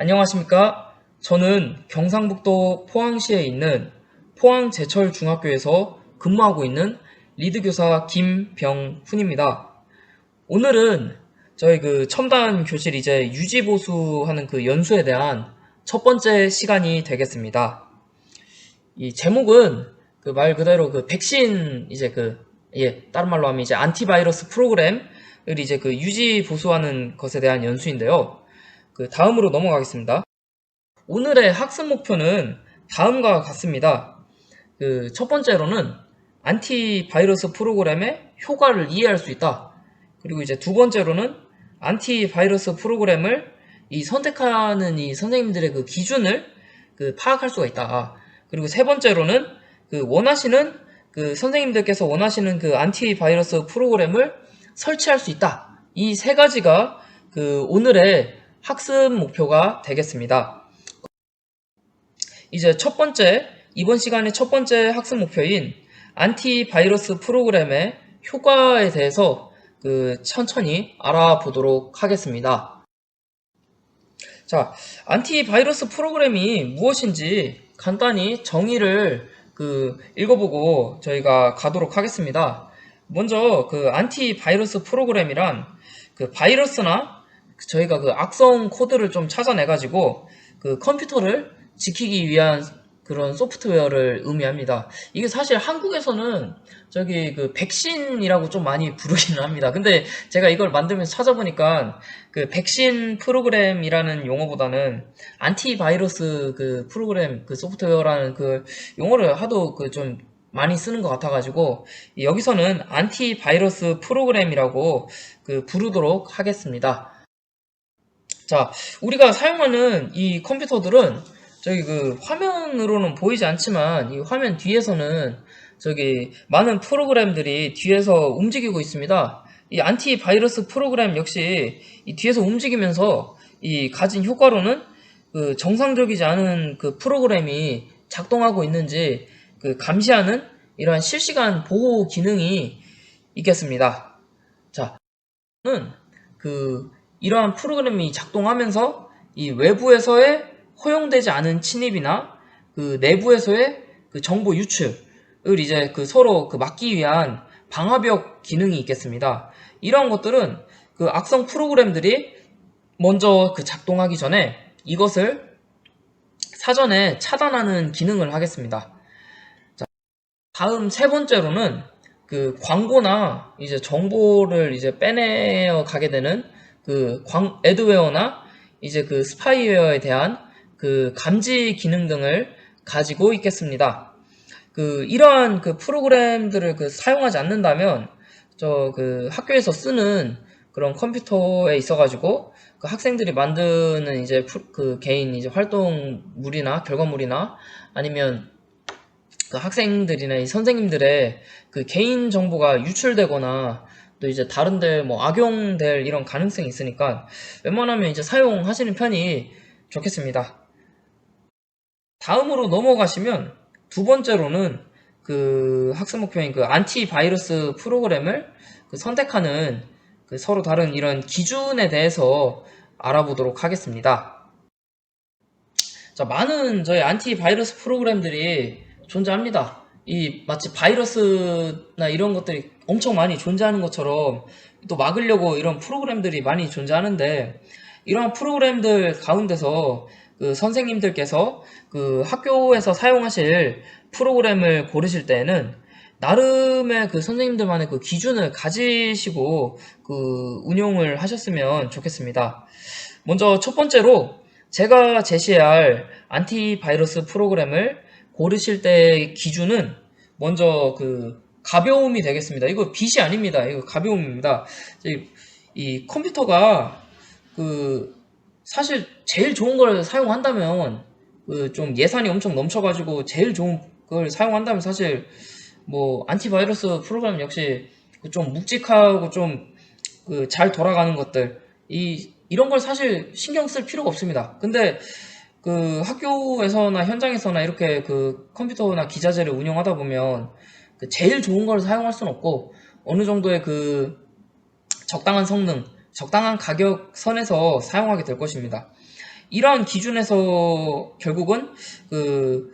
안녕하십니까? 저는 경상북도 포항시에 있는 포항제철중학교에서 근무하고 있는 리드교사 김병훈입니다. 오늘은 저희 첨단 교실 이제 유지보수하는 연수에 대한 첫 번째 시간이 되겠습니다. 이 제목은 말 그대로 백신 다른 말로 하면 이제 안티바이러스 프로그램을 이제 유지 보수하는 것에 대한 연수인데요. 다음으로 넘어가겠습니다. 오늘의 학습 목표는 다음과 같습니다. 첫 번째로는 안티바이러스 프로그램의 효과를 이해할 수 있다. 그리고 이제 두 번째로는 안티바이러스 프로그램을 선택하는 선생님들의 기준을 파악할 수가 있다. 그리고 세 번째로는 선생님들께서 원하시는 안티바이러스 프로그램을 설치할 수 있다. 이 세 가지가 오늘의 학습 목표가 되겠습니다. 이제 이번 시간의 첫 번째 학습 목표인 안티바이러스 프로그램의 효과에 대해서 천천히 알아보도록 하겠습니다. 자, 안티바이러스 프로그램이 무엇인지 간단히 정의를 읽어보고 저희가 가도록 하겠습니다. 먼저 안티바이러스 프로그램이란 바이러스나 저희가 악성 코드를 좀 찾아내가지고 컴퓨터를 지키기 위한 그런 소프트웨어를 의미합니다. 이게 사실 한국에서는 백신이라고 좀 많이 부르기는 합니다. 근데 제가 이걸 만들면서 찾아보니까 백신 프로그램이라는 용어보다는 안티바이러스 프로그램 소프트웨어라는 용어를 하도 좀 많이 쓰는 것 같아가지고 여기서는 안티바이러스 프로그램이라고 부르도록 하겠습니다. 자, 우리가 사용하는 이 컴퓨터들은 화면으로는 보이지 않지만 이 화면 뒤에서는 많은 프로그램들이 뒤에서 움직이고 있습니다. 이 안티바이러스 프로그램 역시 이 뒤에서 움직이면서 이 가진 효과로는 정상적이지 않은 프로그램이 작동하고 있는지 감시하는 이러한 실시간 보호 기능이 있겠습니다. 자, 이러한 프로그램이 작동하면서 이 외부에서의 허용되지 않은 침입이나 내부에서의 정보 유출을 이제 서로 막기 위한 방화벽 기능이 있겠습니다. 이러한 것들은 악성 프로그램들이 먼저 작동하기 전에 이것을 사전에 차단하는 기능을 하겠습니다. 자, 다음 세 번째로는 광고나 이제 정보를 이제 빼내어 가게 되는 애드웨어나 이제 스파이웨어에 대한 감지 기능 등을 가지고 있겠습니다. 이러한 프로그램들을 사용하지 않는다면 학교에서 쓰는 그런 컴퓨터에 있어가지고 학생들이 만드는 이제 개인 이제 활동물이나 결과물이나 아니면 학생들이나 이 선생님들의 개인 정보가 유출되거나 또 이제 다른데 악용될 이런 가능성이 있으니까 웬만하면 이제 사용하시는 편이 좋겠습니다. 다음으로 넘어가시면 두 번째로는 학습 목표인 안티바이러스 프로그램을 선택하는 서로 다른 이런 기준에 대해서 알아보도록 하겠습니다. 자, 많은 저희 안티바이러스 프로그램들이 존재합니다. 마치 바이러스나 이런 것들이 엄청 많이 존재하는 것처럼 또 막으려고 이런 프로그램들이 많이 존재하는데 이러한 프로그램들 가운데서 선생님들께서 학교에서 사용하실 프로그램을 고르실 때에는 나름의 선생님들만의 기준을 가지시고 운용을 하셨으면 좋겠습니다. 먼저 첫 번째로 제가 제시할 안티바이러스 프로그램을 고르실 때의 기준은 먼저 가벼움이 되겠습니다. 이거 빛이 아닙니다. 이거 가벼움입니다. 이 컴퓨터가 사실 제일 좋은 걸 사용한다면 좀 예산이 엄청 넘쳐가지고 제일 좋은 걸 사용한다면 사실 안티바이러스 프로그램 역시 좀 묵직하고 좀 잘 돌아가는 것들 이런 걸 사실 신경 쓸 필요가 없습니다. 근데 학교에서나 현장에서나 이렇게 컴퓨터나 기자재를 운영하다 보면 제일 좋은 걸 사용할 수는 없고 어느 정도의 적당한 성능, 적당한 가격 선에서 사용하게 될 것입니다. 이러한 기준에서 결국은 그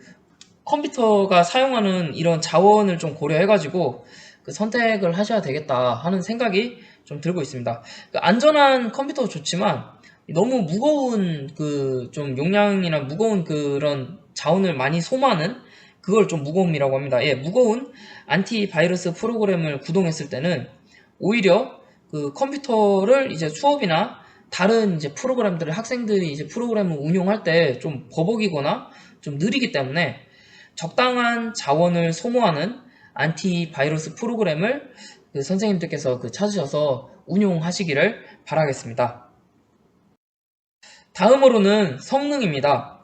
컴퓨터가 사용하는 이런 자원을 좀 고려해가지고 그 선택을 하셔야 되겠다 하는 생각이 좀 들고 있습니다. 그 안전한 컴퓨터 좋지만 너무 무거운 그 좀 용량이나 무거운 그런 자원을 많이 소모하는 그걸 좀 무거움이라고 합니다. 예, 무거운 안티바이러스 프로그램을 구동했을 때는 오히려 그 컴퓨터를 이제 수업이나 다른 이제 프로그램들을 학생들이 이제 프로그램을 운용할 때 좀 버벅이거나 좀 느리기 때문에 적당한 자원을 소모하는 안티바이러스 프로그램을 그 선생님들께서 그 찾으셔서 운용하시기를 바라겠습니다. 다음으로는 성능입니다.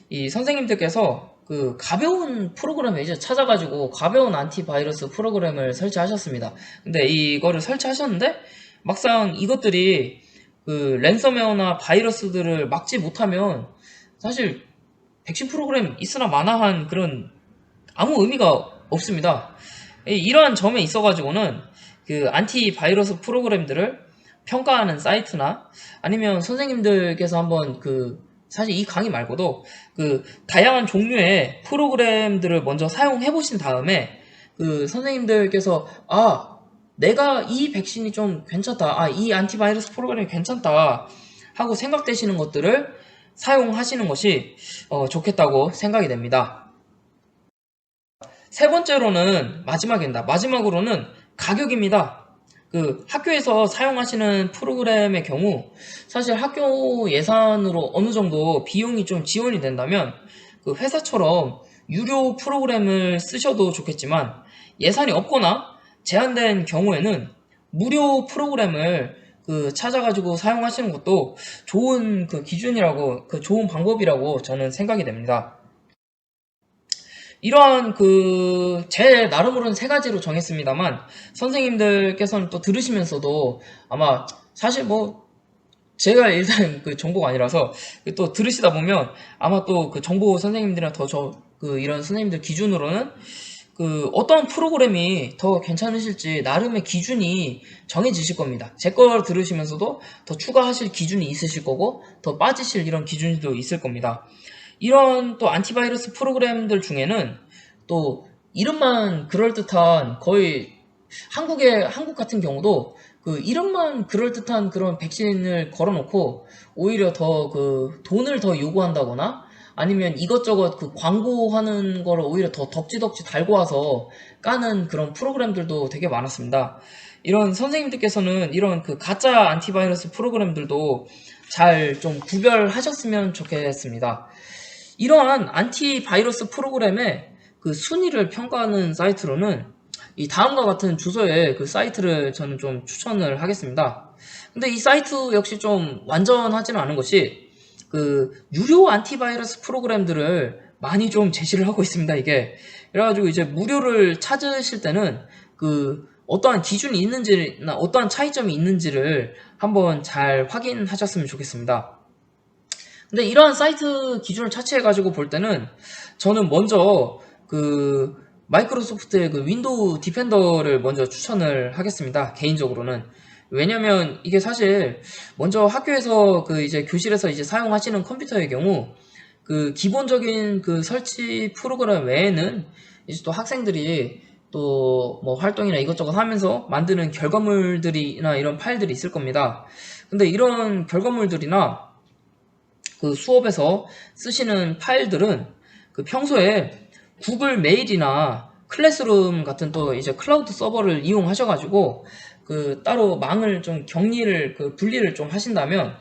이 선생님들께서 그 가벼운 프로그램을 이제 찾아가지고 가벼운 안티바이러스 프로그램을 설치하셨습니다. 근데 이거를 설치하셨는데 막상 이것들이 그 랜섬웨어나 바이러스들을 막지 못하면 사실 백신 프로그램 있으나 마나한 그런 아무 의미가 없습니다. 이러한 점에 있어가지고는 그 안티바이러스 프로그램들을 평가하는 사이트나 아니면 선생님들께서 한번 그 사실 이 강의 말고도 그 다양한 종류의 프로그램들을 먼저 사용해 보신 다음에 그 선생님들께서 내가 이 백신이 좀 괜찮다, 이 안티바이러스 프로그램이 괜찮다 하고 생각되시는 것들을 사용하시는 것이 좋겠다고 생각이 됩니다. 세 번째로는 마지막입니다. 마지막으로는 가격입니다. 그 학교에서 사용하시는 프로그램의 경우 사실 학교 예산으로 어느 정도 비용이 좀 지원이 된다면 그 회사처럼 유료 프로그램을 쓰셔도 좋겠지만 예산이 없거나 제한된 경우에는 무료 프로그램을 그 찾아가지고 사용하시는 것도 좋은 그 기준이라고 그 좋은 방법이라고 저는 생각이 됩니다. 이러한 그 제 나름으로는 세 가지로 정했습니다만 선생님들께서는 또 들으시면서도 아마 사실 뭐 제가 일단 그 정보가 아니라서 또 들으시다 보면 아마 또 그 정보 선생님들이나 그 이런 선생님들 기준으로는 그 어떤 프로그램이 더 괜찮으실지 나름의 기준이 정해지실 겁니다. 제 걸 들으시면서도 더 추가하실 기준이 있으실 거고 더 빠지실 이런 기준도 있을 겁니다. 이런 또 안티바이러스 프로그램들 중에는 또 이름만 그럴듯한 거의 한국 같은 경우도 그 이름만 그럴듯한 그런 백신을 걸어놓고 오히려 더 그 돈을 더 요구한다거나 아니면 이것저것 그 광고하는 거를 오히려 더 덕지덕지 달고 와서 까는 그런 프로그램들도 되게 많았습니다. 이런 선생님들께서는 이런 그 가짜 안티바이러스 프로그램들도 잘 좀 구별하셨으면 좋겠습니다. 이러한 안티바이러스 프로그램의 그 순위를 평가하는 사이트로는 이 다음과 같은 주소의 그 사이트를 저는 좀 추천을 하겠습니다. 근데 이 사이트 역시 좀 완전하지는 않은 것이 그 유료 안티바이러스 프로그램들을 많이 좀 제시를 하고 있습니다, 이게. 그래가지고 이제 무료를 찾으실 때는 그 어떠한 기준이 있는지나 어떠한 차이점이 있는지를 한번 잘 확인하셨으면 좋겠습니다. 근데 이러한 사이트 기준을 차치해가지고 볼 때는 저는 먼저 그 마이크로소프트의 그 윈도우 디펜더를 먼저 추천을 하겠습니다. 개인적으로는. 왜냐면 이게 사실 먼저 학교에서 그 이제 교실에서 이제 사용하시는 컴퓨터의 경우 그 기본적인 그 설치 프로그램 외에는 이제 또 학생들이 또 뭐 활동이나 이것저것 하면서 만드는 결과물들이나 이런 파일들이 있을 겁니다. 근데 이런 결과물들이나 그 수업에서 쓰시는 파일들은 그 평소에 구글 메일이나 클래스룸 같은 또 이제 클라우드 서버를 이용하셔가지고 그 따로 망을 좀 격리를 그 분리를 좀 하신다면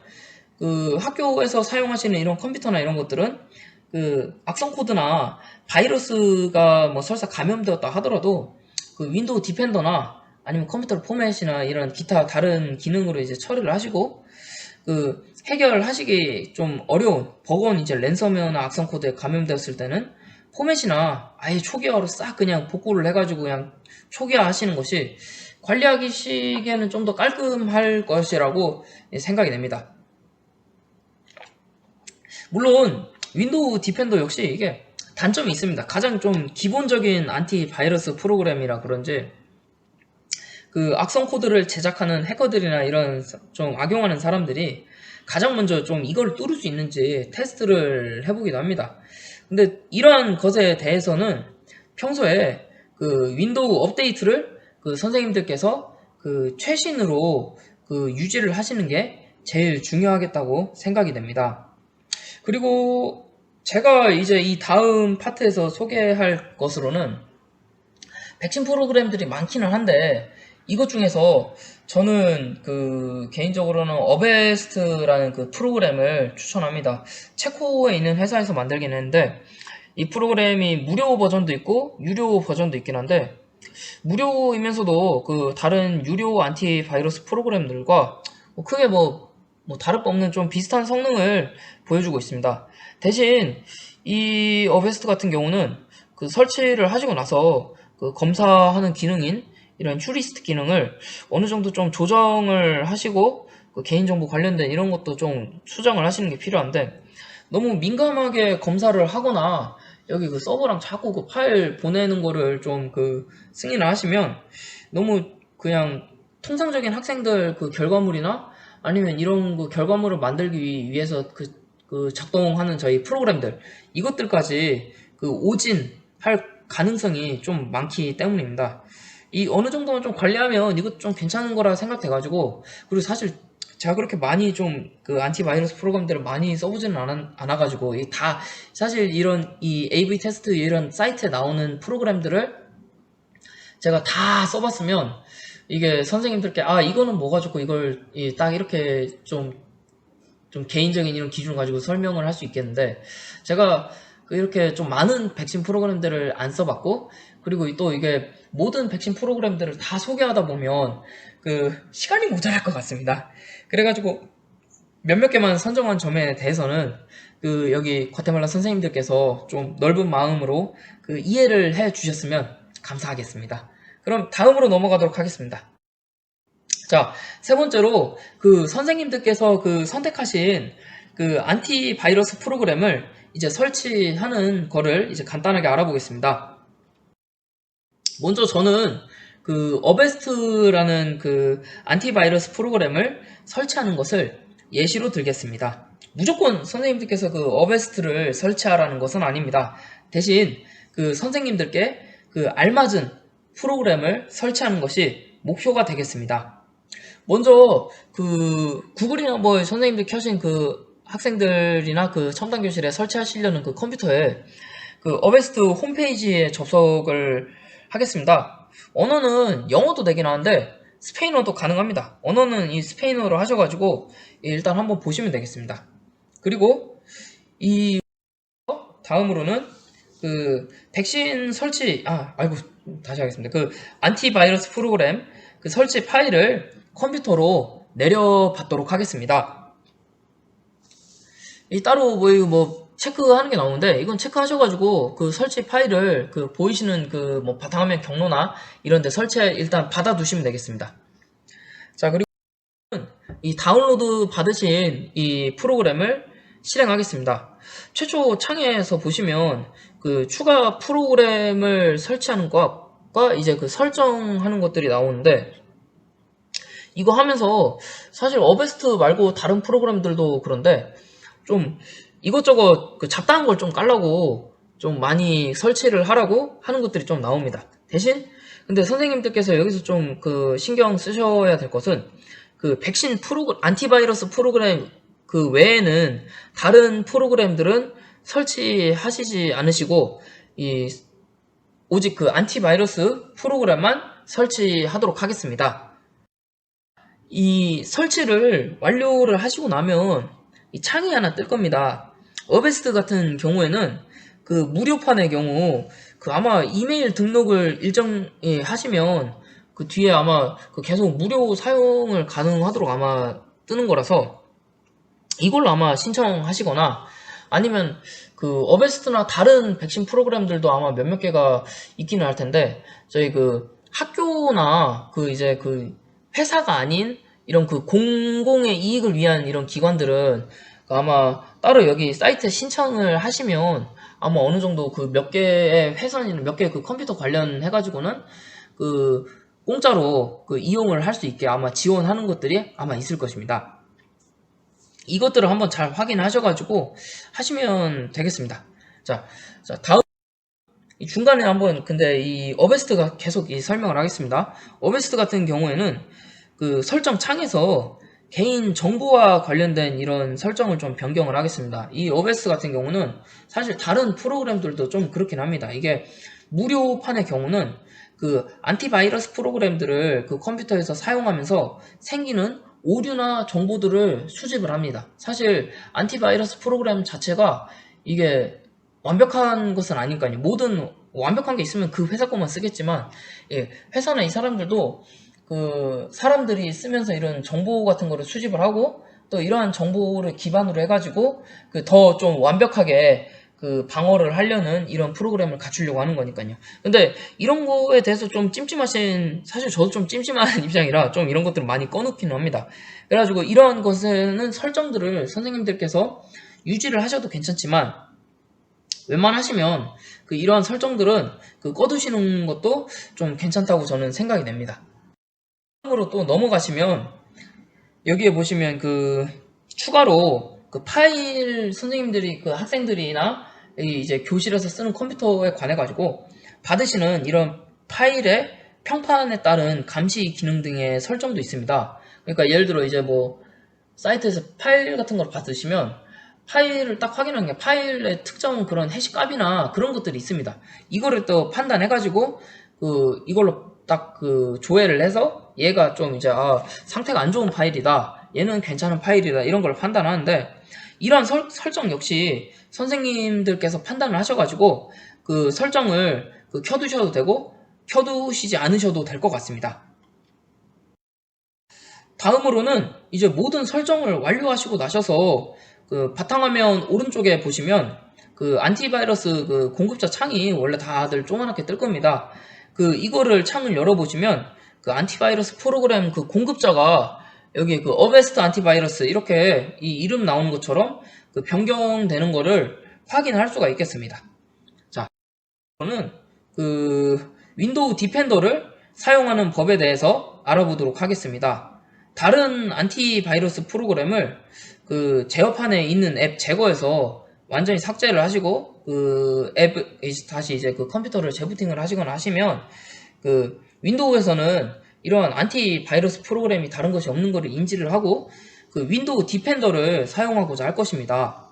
그 학교에서 사용하시는 이런 컴퓨터나 이런 것들은 그 악성 코드나 바이러스가 뭐 설사 감염되었다 하더라도 그 윈도우 디펜더나 아니면 컴퓨터 포맷이나 이런 기타 다른 기능으로 이제 처리를 하시고 그 해결하시기 좀 어려운 버거운 이제 랜섬웨어나 악성 코드에 감염되었을 때는 포맷이나 아예 초기화로 싹 그냥 복구를 해가지고 그냥 초기화 하시는 것이 관리하기 시기에는 좀 더 깔끔할 것이라고 생각이 됩니다. 물론 윈도우 디펜더 역시 이게 단점이 있습니다. 가장 좀 기본적인 안티바이러스 프로그램이라 그런지 그 악성 코드를 제작하는 해커들이나 이런 좀 악용하는 사람들이 가장 먼저 좀 이걸 뚫을 수 있는지 테스트를 해보기도 합니다. 근데 이러한 것에 대해서는 평소에 그 윈도우 업데이트를 그 선생님들께서 그 최신으로 그 유지를 하시는 게 제일 중요하겠다고 생각이 됩니다. 그리고 제가 이제 이 다음 파트에서 소개할 것으로는 백신 프로그램들이 많기는 한데 이것 중에서 저는 그 개인적으로는 어베스트라는 그 프로그램을 추천합니다. 체코에 있는 회사에서 만들긴 했는데 이 프로그램이 무료 버전도 있고 유료 버전도 있긴 한데 무료이면서도 그 다른 유료 안티바이러스 프로그램들과 크게 다를 바 없는 좀 비슷한 성능을 보여주고 있습니다. 대신 이 어베스트 같은 경우는 그 설치를 하시고 나서 그 검사하는 기능인 이런 휴리스트 기능을 어느 정도 좀 조정을 하시고 그 개인정보 관련된 이런 것도 좀 수정을 하시는 게 필요한데 너무 민감하게 검사를 하거나 여기 그 서버랑 자꾸 그 파일 보내는 거를 좀 그 승인을 하시면 너무 그냥 통상적인 학생들 그 결과물이나 아니면 이런 그 결과물을 만들기 위해서 그 작동하는 저희 프로그램들 이것들까지 그 오진할 가능성이 좀 많기 때문입니다. 이 어느 정도만 좀 관리하면 이것 좀 괜찮은 거라 생각돼가지고 그리고 사실 제가 그렇게 많이 좀 그 안티바이러스 프로그램들을 많이 써보지는 않아가지고 이 다 사실 이런 이 AV 테스트 이런 사이트에 나오는 프로그램들을 제가 다 써봤으면 이게 선생님들께 아 이거는 뭐가 좋고 이걸 딱 이렇게 좀 개인적인 이런 기준을 가지고 설명을 할 수 있겠는데 제가 이렇게 좀 많은 백신 프로그램들을 안 써봤고 그리고 또 이게 모든 백신 프로그램들을 다 소개하다 보면 그 시간이 모자랄 것 같습니다. 그래가지고 몇몇 개만 선정한 점에 대해서는 그 여기 과테말라 선생님들께서 좀 넓은 마음으로 그 이해를 해 주셨으면 감사하겠습니다. 그럼 다음으로 넘어가도록 하겠습니다. 자, 세 번째로 그 선생님들께서 그 선택하신 그 안티바이러스 프로그램을 이제 설치하는 거를 이제 간단하게 알아보겠습니다. 먼저 저는 그 어베스트라는 그 안티바이러스 프로그램을 설치하는 것을 예시로 들겠습니다. 무조건 선생님들께서 그 어베스트를 설치하라는 것은 아닙니다. 대신 그 선생님들께 그 알맞은 프로그램을 설치하는 것이 목표가 되겠습니다. 먼저 그 구글이나 뭐 선생님들 켜신 그 학생들이나 그 첨단 교실에 설치하시려는 그 컴퓨터에 그 어베스트 홈페이지에 접속을 하겠습니다. 언어는 영어도 되긴 하는데 스페인어도 가능합니다. 언어는 이 스페인어로 하셔가지고 일단 한번 보시면 되겠습니다. 그리고 이 다음으로는 그 백신 설치 아이고 다시 하겠습니다. 그 안티바이러스 프로그램 그 설치 파일을 컴퓨터로 내려받도록 하겠습니다. 이 따로 뭐 체크하는 게 나오는데 이건 체크하셔가지고 그 설치 파일을 그 보이시는 그 뭐 바탕화면 경로나 이런데 설치해 일단 받아두시면 되겠습니다. 자 그리고 이 다운로드 받으신 이 프로그램을 실행하겠습니다. 최초 창에서 보시면 그 추가 프로그램을 설치하는 것과 이제 그 설정하는 것들이 나오는데 이거 하면서 사실 어베스트 말고 다른 프로그램들도 그런데 좀 이것저것 그 잡다한 걸 좀 깔라고 좀 많이 설치를 하라고 하는 것들이 좀 나옵니다. 대신 근데 선생님들께서 여기서 좀 그 신경 쓰셔야 될 것은 그 백신 안티바이러스 프로그램 그 외에는 다른 프로그램들은 설치하시지 않으시고 오직 그 안티바이러스 프로그램만 설치하도록 하겠습니다. 이 설치를 완료를 하시고 나면 이 창이 하나 뜰 겁니다. 어베스트 같은 경우에는 그 무료판의 경우 그 아마 이메일 등록을 일정히 하시면 그 뒤에 아마 그 계속 무료 사용을 가능하도록 아마 뜨는 거라서 이걸로 아마 신청하시거나 아니면 그 어베스트나 다른 백신 프로그램들도 아마 몇몇 개가 있기는 할 텐데 저희 그 학교나 그 이제 그 회사가 아닌 이런 그 공공의 이익을 위한 이런 기관들은 아마 따로 여기 사이트에 신청을 하시면 아마 어느 정도 그 몇 개의 회선이나 몇 개의 그 컴퓨터 관련해가지고는 그 공짜로 그 이용을 할 수 있게 아마 지원하는 것들이 아마 있을 것입니다. 이것들을 한번 잘 확인하셔가지고 하시면 되겠습니다. 자, 다음 이 중간에 한번 근데 이 어베스트가 계속 이 설명을 하겠습니다. 어베스트 같은 경우에는 그 설정 창에서 개인 정보와 관련된 이런 설정을 좀 변경을 하겠습니다. 이 어베스트 같은 경우는 사실 다른 프로그램들도 좀 그렇긴 합니다. 이게 무료판의 경우는 그 안티바이러스 프로그램들을 그 컴퓨터에서 사용하면서 생기는 오류나 정보들을 수집을 합니다. 사실 안티바이러스 프로그램 자체가 이게 완벽한 것은 아니니까요. 모든 완벽한 게 있으면 그 회사 것만 쓰겠지만, 예, 회사나 이 사람들도 그 사람들이 쓰면서 이런 정보 같은 거를 수집을 하고 또 이러한 정보를 기반으로 해가지고 그 더 좀 완벽하게 그 방어를 하려는 이런 프로그램을 갖추려고 하는 거니까요. 근데 이런 거에 대해서 좀 찜찜하신, 사실 저도 좀 찜찜한 입장이라 좀 이런 것들을 많이 꺼놓기는 합니다. 그래가지고 이러한 것에는 설정들을 선생님들께서 유지를 하셔도 괜찮지만 웬만하시면 그 이러한 설정들은 그 꺼두시는 것도 좀 괜찮다고 저는 생각이 됩니다. 다음으로 또 넘어가시면 여기에 보시면 그 추가로 그 파일 선생님들이 그 학생들이나 이제 교실에서 쓰는 컴퓨터에 관해 가지고 받으시는 이런 파일의 평판에 따른 감시 기능 등의 설정도 있습니다. 그러니까 예를 들어 이제 뭐 사이트에서 파일 같은 걸 받으시면 파일을 딱 확인하는 게 파일의 특정 그런 해시값이나 그런 것들이 있습니다. 이거를 또 판단해 가지고 그 이걸로 딱 그 조회를 해서 얘가 좀 이제 상태가 안 좋은 파일이다, 얘는 괜찮은 파일이다, 이런 걸 판단하는데 이런 설정 역시 선생님들께서 판단을 하셔가지고 그 설정을 그 켜두셔도 되고 켜두시지 않으셔도 될 것 같습니다. 다음으로는 이제 모든 설정을 완료하시고 나셔서 그 바탕화면 오른쪽에 보시면 그 안티바이러스 그 공급자 창이 원래 다들 조그맣게 뜰 겁니다. 그 이거를 창을 열어보시면 그 안티바이러스 프로그램 그 공급자가 여기 그 어베스트 안티바이러스 이렇게 이 이름 나오는 것처럼 그 변경되는 거를 확인할 수가 있겠습니다. 자, 저는 그 윈도우 디펜더를 사용하는 법에 대해서 알아보도록 하겠습니다. 다른 안티바이러스 프로그램을 그 제어판에 있는 앱 제거해서 완전히 삭제를 하시고 그 앱 다시 이제 그 컴퓨터를 재부팅을 하시거나 하시면 그 윈도우에서는 이런 안티바이러스 프로그램이 다른 것이 없는 것을 인지를 하고 그 윈도우 디펜더를 사용하고자 할 것입니다.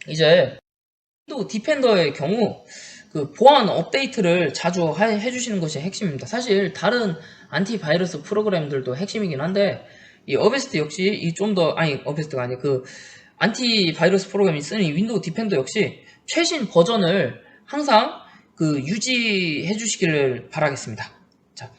이제 윈도우 디펜더의 경우 그 보안 업데이트를 자주 해주시는 것이 핵심입니다. 사실 다른 안티바이러스 프로그램들도 핵심이긴 한데 이 어베스트 역시 이 좀 더 어베스트가 아니 그 안티바이러스 프로그램이 쓰는 이 윈도우 디펜더 역시 최신 버전을 항상 그 유지해 주시기를 바라겠습니다. 자,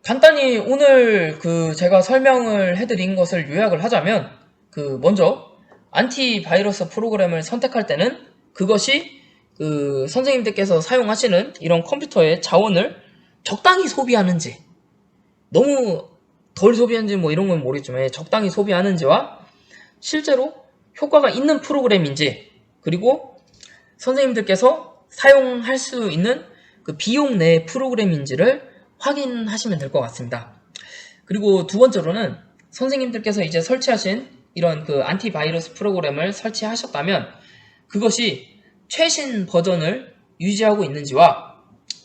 간단히 오늘 그 제가 설명을 해드린 것을 요약을 하자면 그 먼저 안티바이러스 프로그램을 선택할 때는 그것이 그 선생님들께서 사용하시는 이런 컴퓨터의 자원을 적당히 소비하는지, 너무 덜 소비하는지 뭐 이런 건 모르겠지만 적당히 소비하는지와 실제로 효과가 있는 프로그램인지, 그리고 선생님들께서 사용할 수 있는 그 비용 내 프로그램인지를 확인하시면 될 것 같습니다. 그리고 두 번째로는 선생님들께서 이제 설치하신 이런 그 안티바이러스 프로그램을 설치하셨다면 그것이 최신 버전을 유지하고 있는지와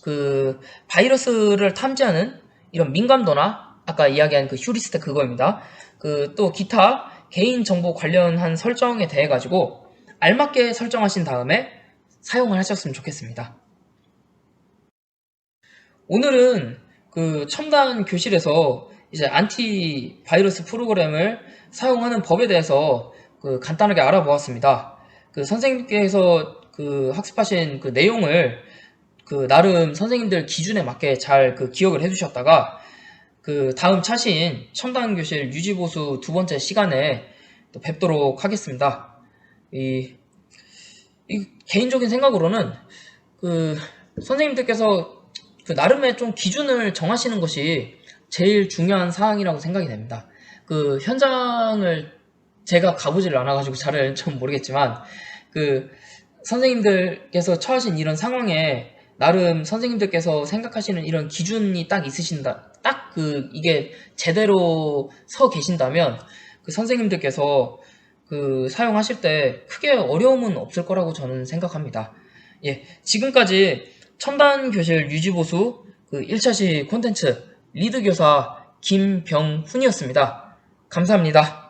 그 바이러스를 탐지하는 이런 민감도나 아까 이야기한 그 휴리스트 그거입니다. 그 또 기타 개인정보 관련한 설정에 대해 가지고 알맞게 설정하신 다음에 사용을 하셨으면 좋겠습니다. 오늘은 그 첨단 교실에서 이제 안티바이러스 프로그램을 사용하는 법에 대해서 그 간단하게 알아보았습니다. 그 선생님께서 그 학습하신 그 내용을 그 나름 선생님들 기준에 맞게 잘 그 기억을 해주셨다가 그 다음 차신 첨단 교실 유지보수 두 번째 시간에 또 뵙도록 하겠습니다. 이 개인적인 생각으로는 그 선생님들께서 그 나름의 좀 기준을 정하시는 것이 제일 중요한 사항이라고 생각이 됩니다. 그 현장을 제가 가보지를 않아가지고 잘은 좀 모르겠지만 그 선생님들께서 처하신 이런 상황에 나름 선생님들께서 생각하시는 이런 기준이 딱 있으신다. 딱 이게 제대로 서 계신다면 그 선생님들께서 사용하실 때 크게 어려움은 없을 거라고 저는 생각합니다. 예, 지금까지 첨단 교실 유지보수 1차시 콘텐츠 리드 교사 김병훈이었습니다. 감사합니다.